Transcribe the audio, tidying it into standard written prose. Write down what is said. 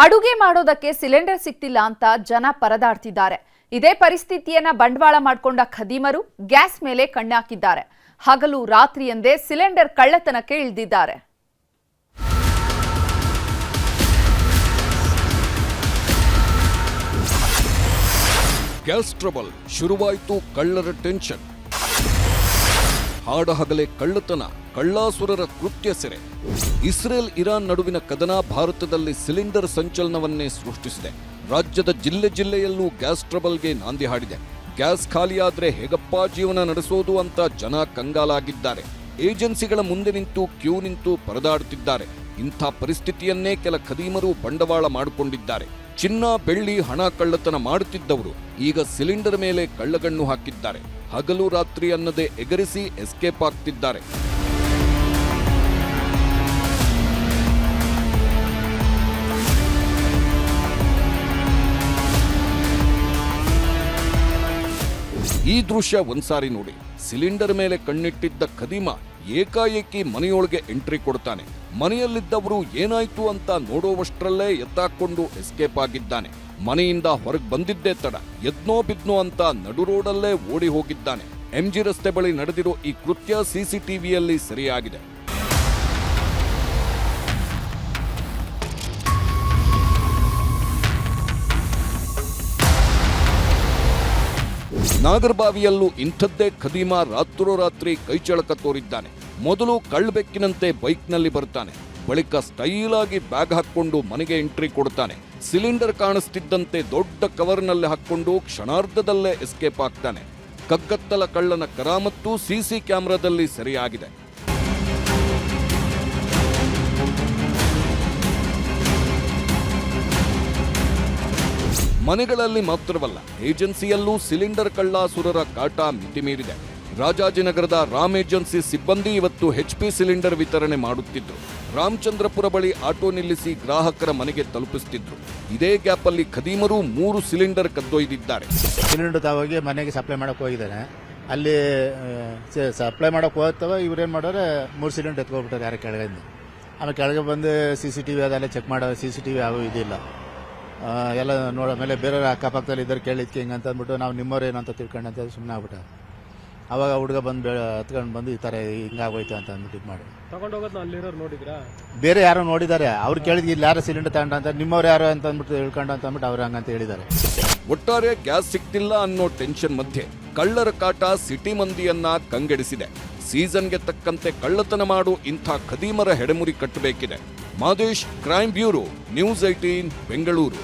ಅಡುಗೆ ಮಾಡೋದಕ್ಕೆ ಸಿಲಿಂಡರ್ ಸಿಕ್ತಿಲ್ಲ ಅಂತ ಜನ ಪರದಾಡ್ತಿದ್ದಾರೆ. ಇದೇ ಪರಿಸ್ಥಿತಿಯನ್ನ ಬಂಡವಾಳ ಮಾಡಿಕೊಂಡ ಖದೀಮರು ಗ್ಯಾಸ್ ಮೇಲೆ ಕಣ್ಣಾಕಿದ್ದಾರೆ. ಹಗಲು ರಾತ್ರಿ ಎಂದೇ ಸಿಲಿಂಡರ್ ಕಳ್ಳತನಕ್ಕೆ ಇಳಿದಿದ್ದಾರೆ. ಗ್ಯಾಸ್ ಟ್ರಬಲ್ ಶುರುವಾಯಿತು, ಕಳ್ಳರ ಟೆನ್ಷನ್. ಹಾಡಹಗಲೇ ಕಳ್ಳತನ, ಕಳ್ಳಾಸುರರ ಕೃತ್ಯ ಸೆರೆ. ಇಸ್ರೇಲ್ ಇರಾನ್ ನಡುವಿನ ಕದನ ಭಾರತದಲ್ಲಿ ಸಿಲಿಂಡರ್ ಸಂಚಲನವನ್ನೇ ಸೃಷ್ಟಿಸಿದೆ. ರಾಜ್ಯದ ಜಿಲ್ಲೆಯಲ್ಲೂ ಗ್ಯಾಸ್ ಟ್ರಬಲ್ಗೆ ನಾಂದಿ ಹಾಡಿದೆ. ಗ್ಯಾಸ್ ಖಾಲಿಯಾದ್ರೆ ಹೇಗಪ್ಪ ಜೀವನ ನಡೆಸೋದು ಅಂತ ಜನ ಕಂಗಾಲಾಗಿದ್ದಾರೆ. ಏಜೆನ್ಸಿಗಳ ಮುಂದೆ ಕ್ಯೂ ನಿಂತು ಪರದಾಡುತ್ತಿದ್ದಾರೆ. ಇಂಥ ಪರಿಸ್ಥಿತಿಯನ್ನೇ ಕೆಲ ಖದೀಮರು ಬಂಡವಾಳ ಮಾಡಿಕೊಂಡಿದ್ದಾರೆ. ಚಿನ್ನ, ಬೆಳ್ಳಿ, ಹಣ ಕಳ್ಳತನ ಮಾಡುತ್ತಿದ್ದವರು ಈಗ ಸಿಲಿಂಡರ್ ಮೇಲೆ ಕಳ್ಳಗಣ್ಣು ಹಾಕಿದ್ದಾರೆ. ಹಗಲು ರಾತ್ರಿ ಅನ್ನದೇ ಎಗರಿಸಿ ಎಸ್ಕೇಪ್ ಆಗ್ತಿದ್ದಾರೆ. ಈ ದೃಶ್ಯ ಒಂದ್ಸಾರಿ ನೋಡಿ. ಸಿಲಿಂಡರ್ ಮೇಲೆ ಕಣ್ಣಿಟ್ಟಿದ್ದ ಖದೀಮ ಏಕಾಏಕಿ ಮನೆಯೊಳಗೆ ಎಂಟ್ರಿ ಕೊಡ್ತಾನೆ. ಮನೆಯಲ್ಲಿದ್ದವರು ಏನಾಯ್ತು ಅಂತ ನೋಡುವಷ್ಟರಲ್ಲೇ ಎತ್ತಾಕೊಂಡು ಎಸ್ಕೇಪ್ ಆಗಿದ್ದಾನೆ. ಮನೆಯಿಂದ ಹೊರಗೆ ಬಂದಿದ್ದೇ ತಡ, ಎದ್ನೋ ಬಿದ್ನೋ ಅಂತ ನಡು ರೋಡಲ್ಲೇ ಓಡಿ ಹೋಗಿದ್ದಾನೆ. ಎಂಜಿ ರಸ್ತೆ ಬಳಿ ನಡೆದಿರೋ ಈ ಕೃತ್ಯ ಸಿಸಿಟಿವಿಯಲ್ಲಿ ಸೆರೆಯಾಗಿದೆ. ನಾಗರಬಾವಿಯಲ್ಲೂ ಇಂಥದ್ದೇ ಖದೀಮ ರಾತ್ರೋರಾತ್ರಿ ಕೈಚಳಕ ತೋರಿದ್ದಾನೆ. ಮೊದಲು ಕಳ್ಳಬೆಕ್ಕಿನಂತೆ ಬೈಕ್ನಲ್ಲಿ ಬರ್ತಾನೆ. ಬಳಿಕ ಸ್ಟೈಲ್ ಆಗಿ ಬ್ಯಾಗ್ ಹಾಕೊಂಡು ಮನೆಗೆ ಎಂಟ್ರಿ ಕೊಡ್ತಾನೆ. ಸಿಲಿಂಡರ್ ಕಾಣಿಸ್ತಿದ್ದಂತೆ ದೊಡ್ಡ ಕವರ್ನಲ್ಲಿ ಹಾಕೊಂಡು ಕ್ಷಣಾರ್ಧದಲ್ಲೇ ಎಸ್ಕೇಪ್ ಆಗ್ತಾನೆ. ಕಗ್ಗತ್ತಲ ಕಳ್ಳನ ಕರಾಮತ್ತು ಸಿಸಿ ಕ್ಯಾಮೆರಾದಲ್ಲಿ ಸೆರೆಯಾಗಿದೆ. ಮನೆಗಳಲ್ಲಿ ಮಾತ್ರವಲ್ಲ, ಏಜೆನ್ಸಿಯಲ್ಲೂ ಸಿಲಿಂಡರ್ ಕಳ್ಳಾಸುರರ ಕಾಟ ಮಿತಿಮೀರಿದೆ. ರಾಜಾಜಿನಗರದ ರಾಮ್ ಏಜೆನ್ಸಿ ಸಿಬ್ಬಂದಿ ಇವತ್ತು HP ಸಿಲಿಂಡರ್ ವಿತರಣೆ ಮಾಡುತ್ತಿದ್ರು. ರಾಮಚಂದ್ರಪುರ ಬಳಿ ಆಟೋ ನಿಲ್ಲಿಸಿ ಗ್ರಾಹಕರ ಮನೆಗೆ ತಲುಪಿಸುತ್ತಿದ್ರು. ಇದೇ ಗ್ಯಾಪಲ್ಲಿ ಖದೀಮರು 3 ಸಿಲಿಂಡರ್ ಕದ್ದೊಯ್ದಿದ್ದಾರೆ. ಸಿಲಿಂಡರ್ ತಾವಾಗಿ ಮನೆಗೆ ಸಪ್ಲೈ ಮಾಡಕ್ಕೆ ಹೋಗಿದ್ದಾನೆ. ಅಲ್ಲಿ ಸಪ್ಲೈ ಮಾಡಕ್ಕೆ ಹೋಗ್ತವ ಇವ್ರೇನು ಮಾಡೋರೆ 3 ಸಿಲಿಂಡರ್ ಎತ್ಕೊಬಿಟ್ಟಾರೆ ಯಾರ ಕೆಳಗಿಂದ. ಆಮೇಲೆ ಕೆಳಗೆ ಬಂದು CCTV ಅದೆಲ್ಲ ಚೆಕ್ ಮಾಡೋ, CCTV ಯಾವ ಇದಿಲ್ಲ ಎಲ್ಲ ನೋಡೋಮೇಲೆ ಬೇರೆಯವ್ರ ಅಕ್ಕಪಕ್ಕದಲ್ಲಿ ಇದ್ದಾರೆ ಕೇಳಿದ್ಕೆ ಹಿಂಗಂತ ಅಂದ್ಬಿಟ್ಟು ನಾವು ನಿಮ್ಮವ್ರೇನು ಅಂತ ತಿಳ್ಕೊಂಡು ಅಂತ ಸುಮ್ಮನೆ ಆಗ್ಬಿಟ್ಟ. ಅವಾಗ ಹುಡುಗ ಬಂದು ಹತ್ಕೊಂಡು ಬಂದು ಈ ಥರ ಹಿಂಗಾಗೋಯ್ತು ಅಂತ ಅಂದ್ಬಿಟ್ಟು ಇದು ಮಾಡಿ ತಗೊಂಡೋಗೋದು ಅಲ್ಲಿರೋರು ನೋಡಿದ್ರಾ? ಬೇರೆ ಯಾರೋ ನೋಡಿದ್ದಾರೆ, ಅವ್ರು ಕೇಳಿದ್ವಿ ಇಲ್ಲಿ ಯಾರೋ ಸಿಲಿಂಡರ್ ತಗೊಂಡ ಅಂತ, ನಿಮ್ಮವ್ರು ಯಾರೋ ಅಂತ ಅಂದ್ಬಿಟ್ಟು ಹೇಳ್ಕೊಂಡು ಅಂತ ಅಂದ್ಬಿಟ್ಟು ಅವ್ರು ಹಂಗಂತ ಹೇಳಿದ್ದಾರೆ. ಒಟ್ಟಾರೆ ಗ್ಯಾಸ್ ಸಿಕ್ತಿಲ್ಲ ಅನ್ನೋ ಟೆನ್ಷನ್ ಮಧ್ಯೆ ಕಳ್ಳರ ಕಾಟ ಸಿಟಿ ಮಂದಿಯನ್ನ ಕಂಗೆಡಿಸಿದೆ. ಸೀಸನ್ಗೆ ತಕ್ಕಂತೆ ಕಳ್ಳತನ ಮಾಡು ಇಂಥ ಖದೀಮರ ಹೆಡೆಮುರಿ ಕಟ್ಟಬೇಕಿದೆ. Madesh, crime bureau, news 18, Bengaluru.